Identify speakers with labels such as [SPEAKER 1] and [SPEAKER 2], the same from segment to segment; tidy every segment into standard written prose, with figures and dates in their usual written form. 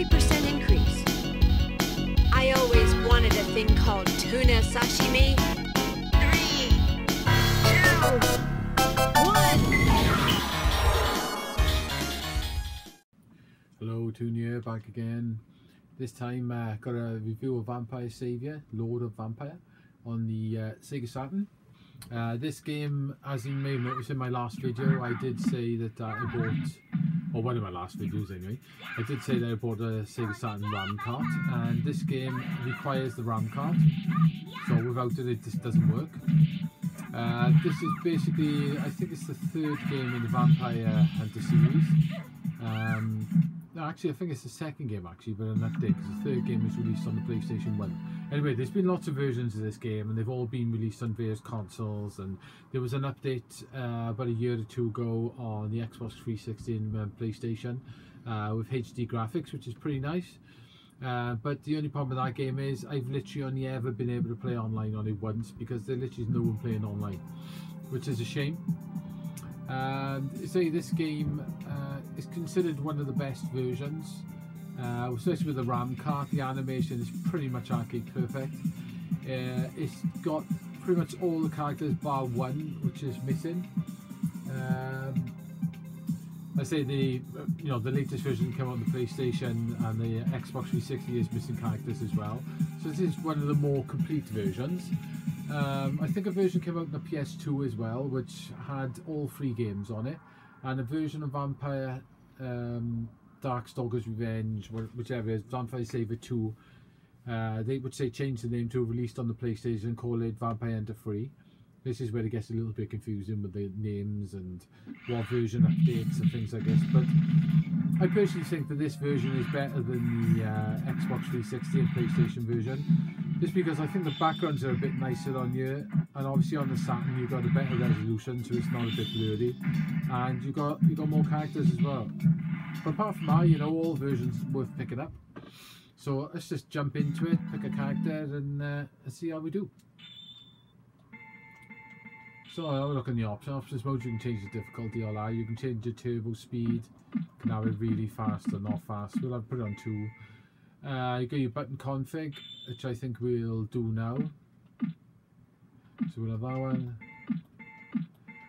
[SPEAKER 1] 20% increase. I always wanted a thing called tuna sashimi. 3, 2, 1.
[SPEAKER 2] Hello, Toon here, back again. This time got a review of Vampire Savior, Lord of Vampire, on the Sega Saturn. This game, as you may have noticed in my last video, I did say that I bought, or one of my last videos anyway, I did say that I bought a Sega Saturn RAM cart, and this game requires the RAM cart, so without it, it just doesn't work. This is basically, I think it's the third game in the Vampire Hunter series. No, actually I think it's the second game actually, but an update, because the third game was released on the PlayStation 1. Anyway, there's been lots of versions of this game and they've all been released on various consoles, and there was an update about a year or two ago on the Xbox 360 and PlayStation with HD graphics, which is pretty nice. But the only problem with that game is I've literally only ever been able to play online on it once, because there literally is no one playing online, which is a shame. Say this game is considered one of the best versions, especially with the RAM cart. The animation is pretty much arcade perfect. It's got pretty much all the characters bar one, which is missing. I say the the latest version came out on the PlayStation, and the Xbox 360 is missing characters as well. So this is one of the more complete versions. I think a version came out on the PS2 as well, which had all 3 games on it, and a version of Vampire Darkstalker's Revenge, whichever it is, Vampire Savior 2, they would say change the name to released on the PlayStation and call it Vampire Hunter 3. This is where it gets a little bit confusing with the names and what version updates and things like this, but I personally think that this version is better than the Xbox 360 and PlayStation version, just because I think the backgrounds are a bit nicer on here, and obviously on the Saturn you've got a better resolution, so it's not a bit blurry, and you've got more characters as well. But apart from that, all versions worth picking up. So let's just jump into it, pick a character, and see how we do. So I'll look in the options mode. You can change the difficulty or that. You can change the turbo speed. You can have it really fast or not fast. We'll have to put it on 2. You got your button config, which I think we'll do now. So we'll have that one.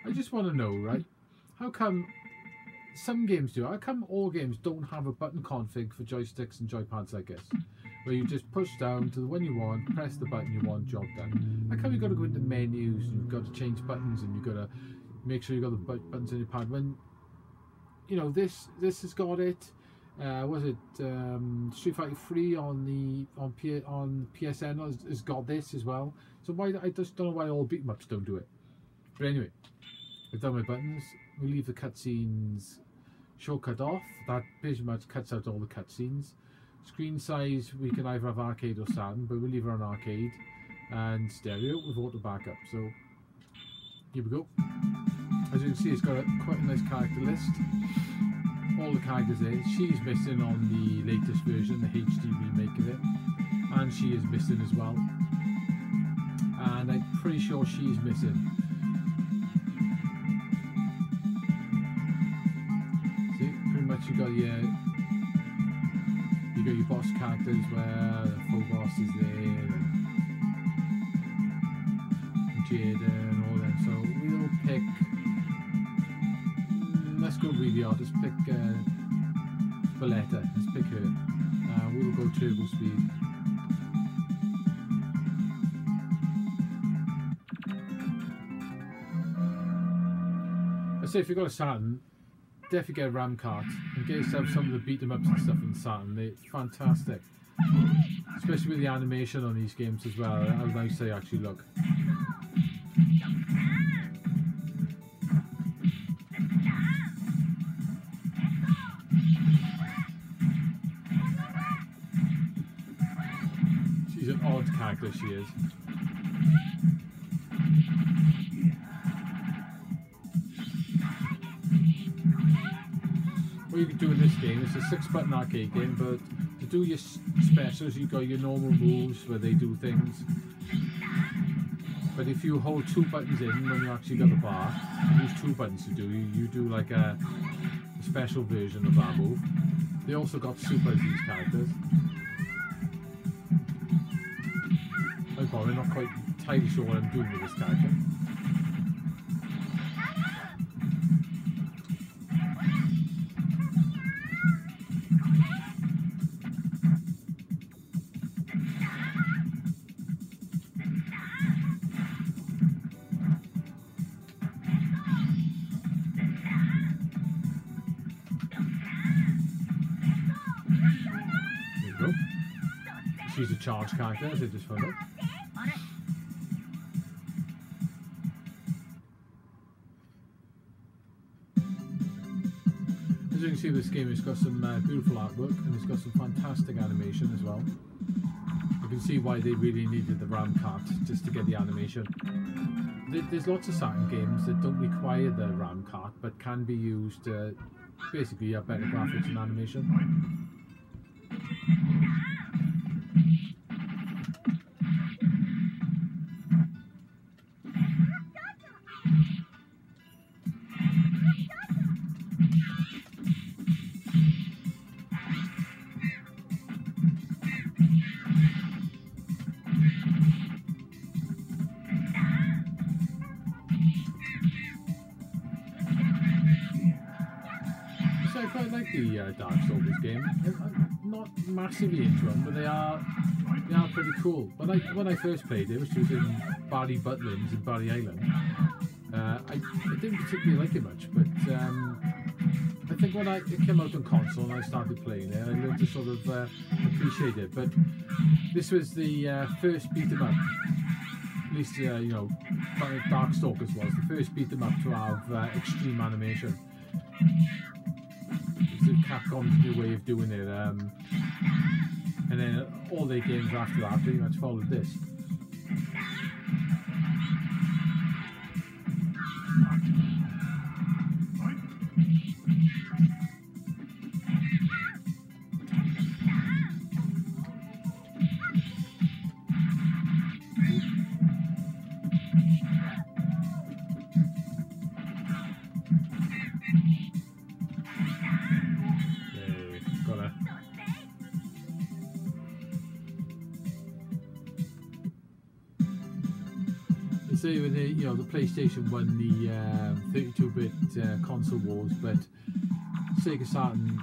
[SPEAKER 2] I just want to know, right? How come some games do? How come all games don't have a button config for joysticks and joypads like this, where you just push down to the one you want, press the button you want, job done? How come you've got to go into menus and you've got to change buttons and you've got to make sure you've got the buttons on your pad when this has got it? Was it Street Fighter 3 on PSN has got this as well? So why, I just don't know why all beat 'em ups don't do it. But anyway, I've done my buttons. We leave the cutscenes shortcut off. That pretty much cuts out all the cutscenes. Screen size, we can either have arcade or Saturn, but we'll leave it on arcade, and stereo with auto backup. So here we go. As you can see, it's got quite a nice character list. All the characters there. She's missing on the latest version, the HD remake of it, and she is missing as well. And I'm pretty sure she's missing. See, pretty much you got your boss characters where the full boss is there, and Jada and all that. So we'll pick, let's go really hard, let's pick Valletta, let's pick her. We'll go turbo speed. I say if you've got a Saturn, definitely get a RAM cart and get yourself some of the beat 'em ups and stuff in the Saturn. They're fantastic, especially with the animation on these games as well. How nice they actually look. She's an odd character, she is. What you can do in this game, it's a 6-button arcade game, but to do your specials, you got your normal moves where they do things. But if you hold 2 buttons in when you actually got the bar, you use 2 buttons to do, you do like a special version of that move. They also got supers, these characters. I'm probably not quite entirely sure what I'm doing with this character. She's a charge character, as I just found out. As you can see, this game has got some beautiful artwork and it's got some fantastic animation as well. You can see why they really needed the RAM card just to get the animation. There's lots of Saturn games that don't require the RAM card but can be used to basically have better graphics and animation. I quite like the Darkstalkers game. I'm not massively into them, but they are pretty cool. When I first played it, which was in Barry Butlins in Barry Island, I didn't particularly like it much, but I think when it came out on console and I started playing it, I learned to sort of appreciate it. But this was the first beat 'em up, at least you know, Darkstalkers was the first beat 'em up to have extreme animation. Capcom's new way of doing it, and then all their games after that pretty much followed this. So when the PlayStation won the 32-bit console wars, but Sega Saturn,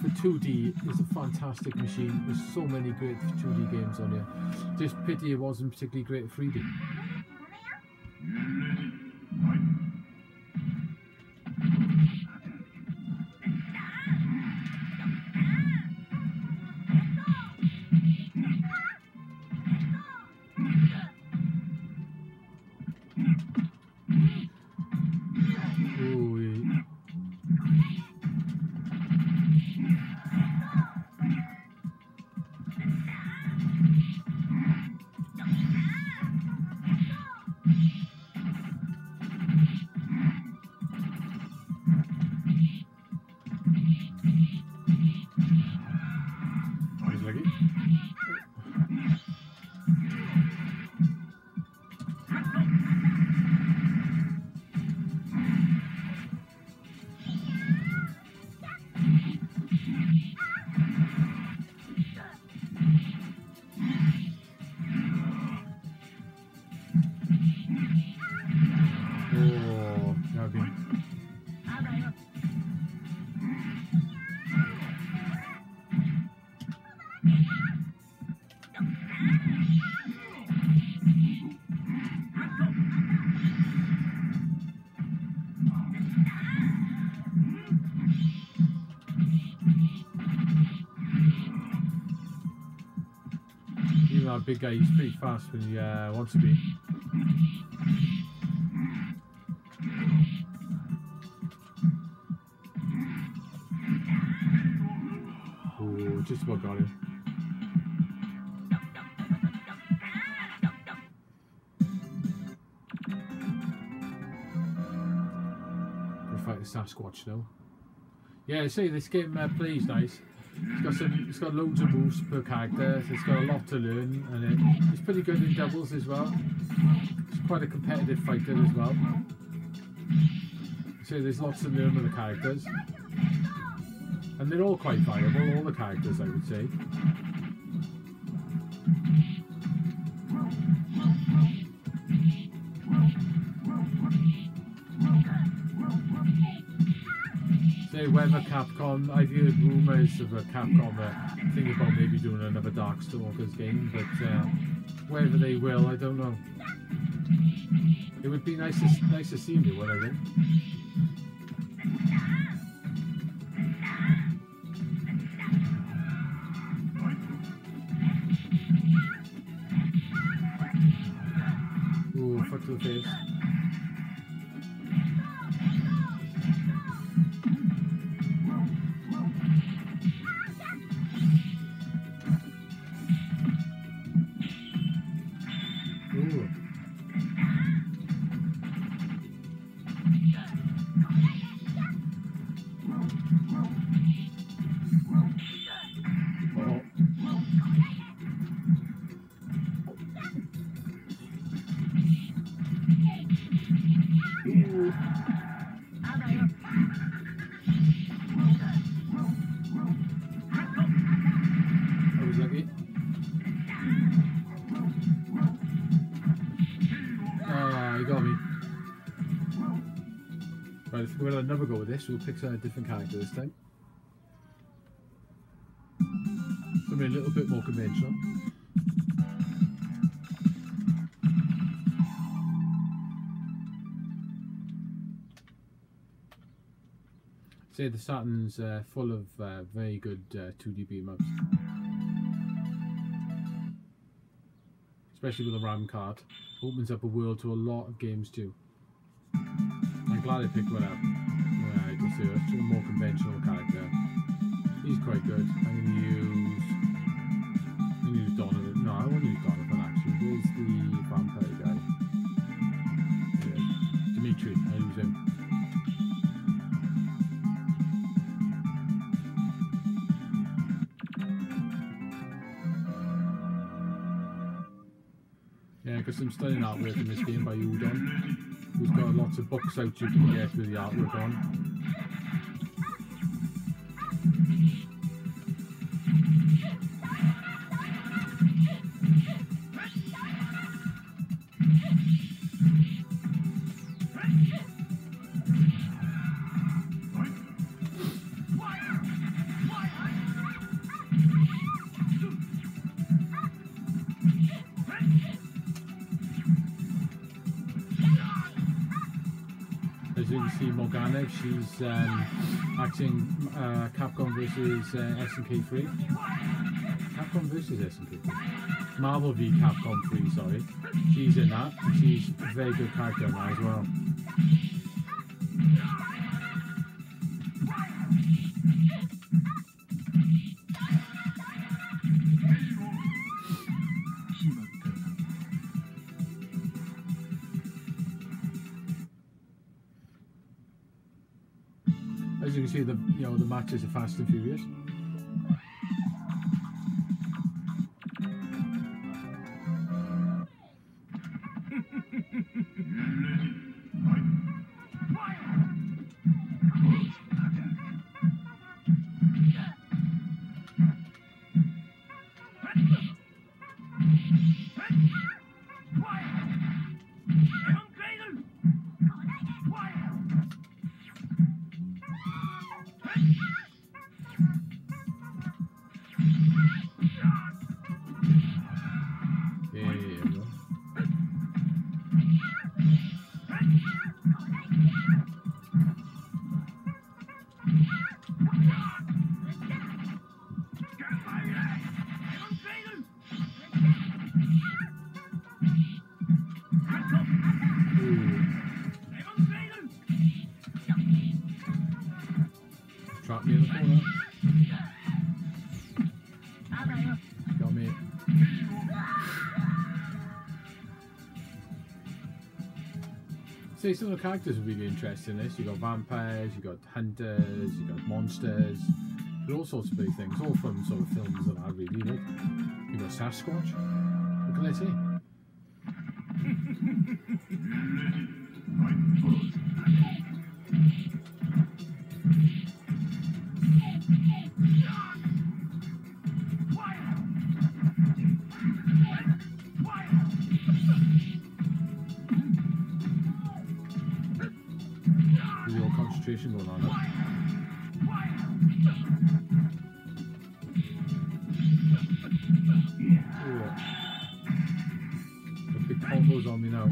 [SPEAKER 2] for 2D is a fantastic machine. There's so many great 2D games on here. Just pity it wasn't particularly great at 3D. Big guy, he's pretty fast when he wants to be. Oh, just about got him. We'll fight the Sasquatch now. Yeah, see, this game plays nice. It's got loads of moves per character, so it's got a lot to learn, and it's pretty good in doubles as well. It's quite a competitive fighter as well. So there's lots to learn with the characters. And they're all quite viable, all the characters, I would say. Say whether Capcom, I've heard rumours of a Capcom thinking about maybe doing another Darkstalkers game, but whether they will, I don't know. It would be nice to see me, what I think. Ooh, foot to the face. Ooh. I was lucky. Ah, you got me. Right, if we'll never go with this, we'll pick a different character this time. Something a little bit more conventional. Say the Saturn's full of very good 2D beam-ups. Especially with the RAM card. Opens up a world to a lot of games too. I'm glad I picked one up. Right, let's do a more conventional character. He's quite good. I'm going to use Donovan. No, I won't use Donovan actually. Where's the vampire guy? Yeah. Dimitri, I'll use him. Yeah, got some stunning artwork in this game by Udon, who's got lots of books out you can get with the artwork on. As you can see, Morgana, she's acting Capcom versus SNK 3. Capcom versus SNK 3. Marvel v Capcom 3, sorry. She's in that, and she's a very good character now as well. As you can see, the matches are fast and furious. Trap me in the corner. Got me. See, some of the characters are really interesting in this. You've got vampires, you've got hunters, you've got monsters, all sorts of big things, all from sort of films that I really like. You've got Sasquatch. What can I say? on it. Ooh. The big combos on me now.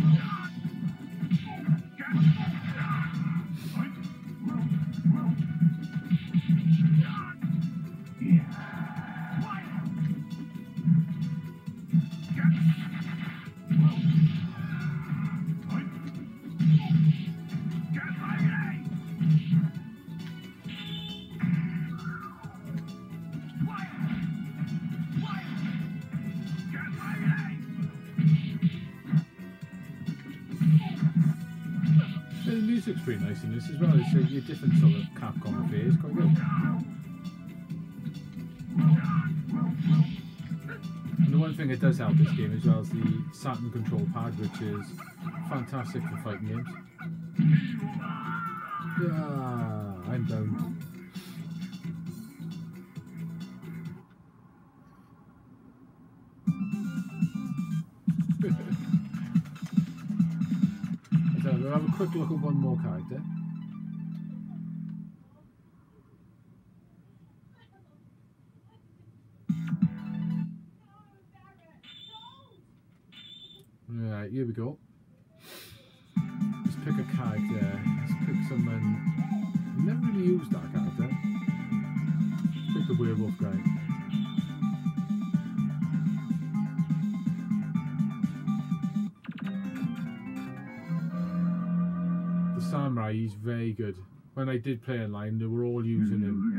[SPEAKER 2] The music's pretty nice in this as well. It's a different sort of Capcom affair. It's quite good. And the one thing it does help this game as well is the Saturn control pad, which is fantastic for fighting games. Yeah, I'm down. So we'll have a quick look at one more character. Right, here we go. Let's pick a character. Let's pick someone. I've never really used that character. Let's pick the werewolf guy. The samurai, he's very good. When I did play online, they were all using him.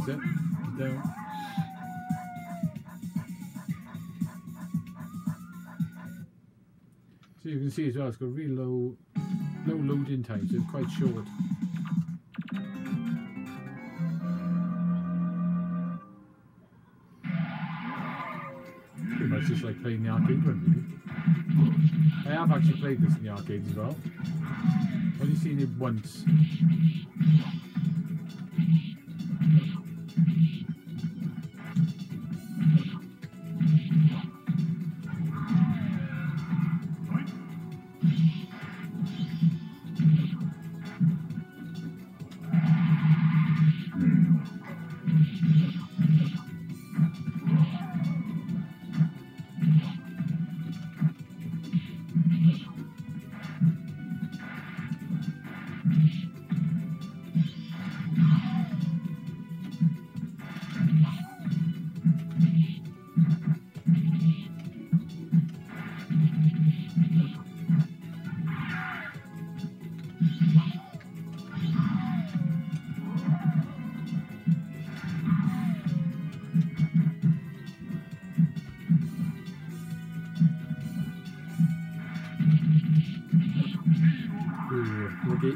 [SPEAKER 2] That's it. He's down. So you can see as well, it's got really low loading times, so it's quite short. Pretty much just like playing the arcade one, really. I have actually played this in the arcade as well. Only seen it once. Okay.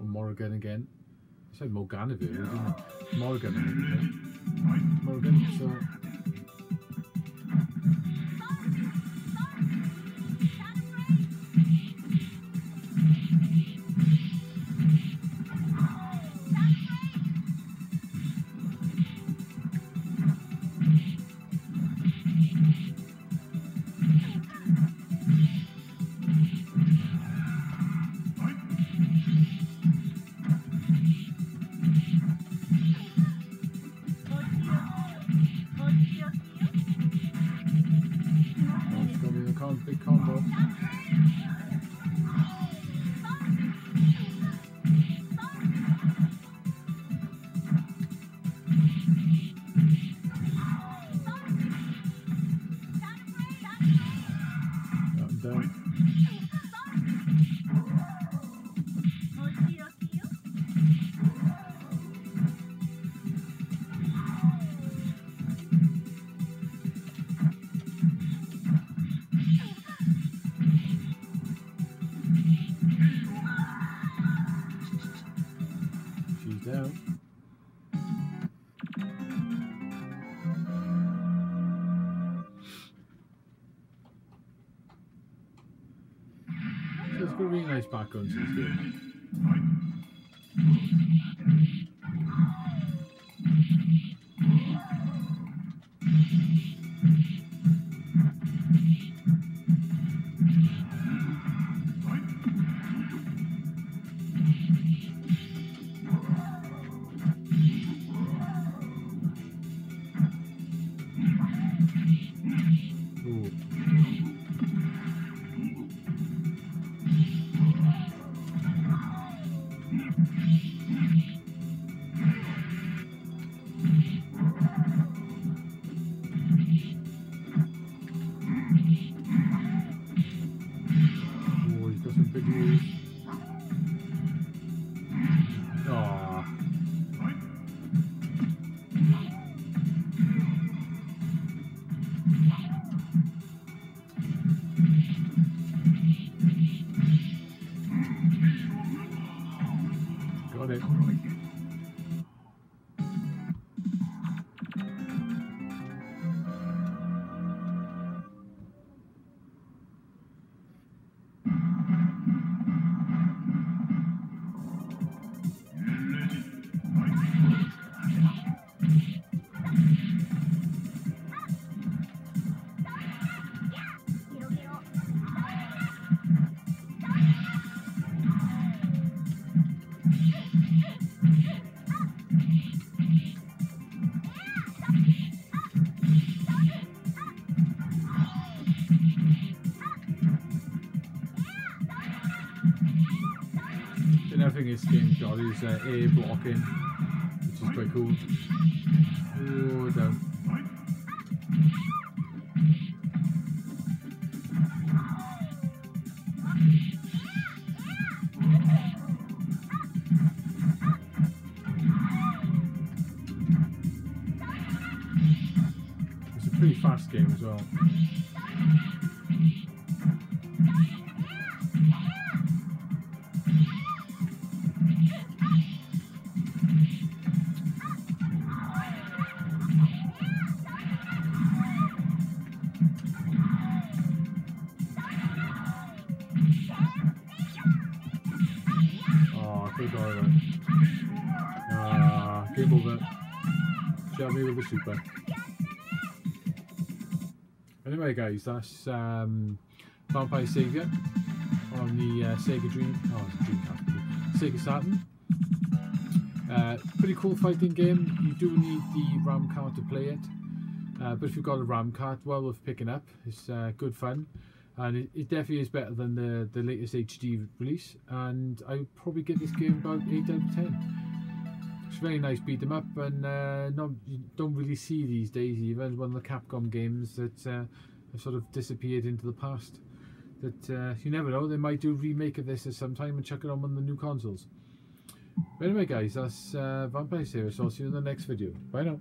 [SPEAKER 2] Morgan again. I said Morgan of it, didn't I? Morgan again. Morgan, so. Big combo. got a really nice background to this game. Got it. Another thing this game's got is air blocking, which is quite cool. Oh, down. It's a pretty fast game as well. Game over. Shall me with the super. Anyway, guys, that's Vampire Savior on the Sega Sega Saturn. Pretty cool fighting game. You do need the RAM card to play it, but if you've got a RAM card, well worth picking up. It's good fun. And it definitely is better than the latest HD release, and I would probably give this game about 8 out of 10. It's a very nice beat 'em up, and you don't really see these days either. One of the Capcom games that have sort of disappeared into the past. That you never know, they might do a remake of this at some time and chuck it on one of the new consoles. But anyway, guys, that's Vampire Savior, so I'll see you in the next video. Bye now.